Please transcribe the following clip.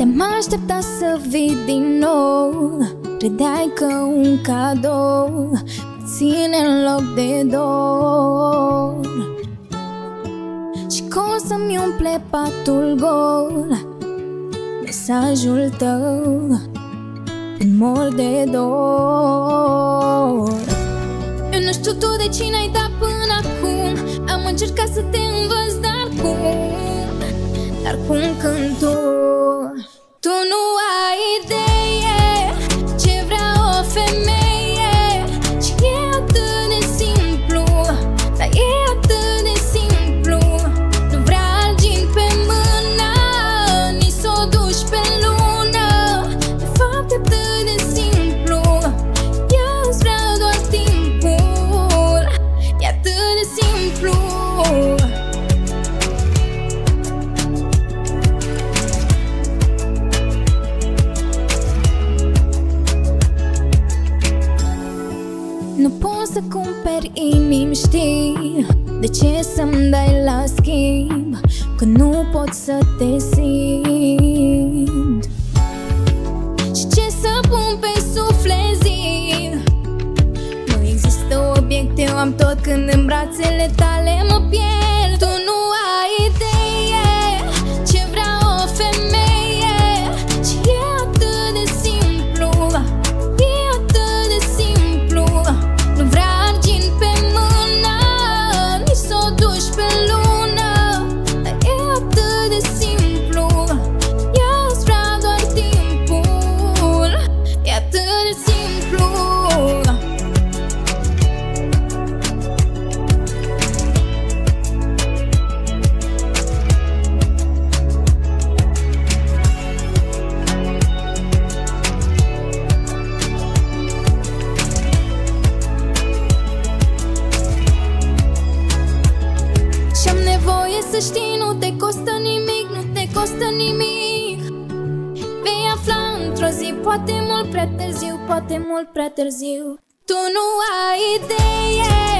Te-am așteptat să vii din nou, credeai că un cadou ține în loc de dor și că o să-mi umple patul gol. Mesajul tău îmi mor de dor. Eu nu știu tu de cine ai dat până acum. Am încercat să te învăț, dar cum când tu nu ai idee ce vrea o femeie. Și e atât de simplu, dar e atât de simplu. Nu vrea argint pe mână, nici s-o duci pe lună. De fapt e atât de simplu, ea îți vrea doar timpul. E atât de simplu. Nu poți să cumperi inimi, știi? De ce să-mi dai la schimb? Că nu pot să te simt. Și ce să pun pe suflet, zi? Nu există obiect, eu am tot când în brațele tale mă pierd. Tu nu ai idee ce vrea o femeie. Și e atât de simplu, e atât de simplu. Nu vrea argint pe mână, nici s-o duci pe lună. Dar e atât de simplu, ea îți vrea doar timpul. E atât de simplu. Și-am nevoie să știi, nu te costă nimic, nu te costă nimic. Vei afla într-o zi, poate mult prea târziu, poate mult prea târziu. Tu nu ai idee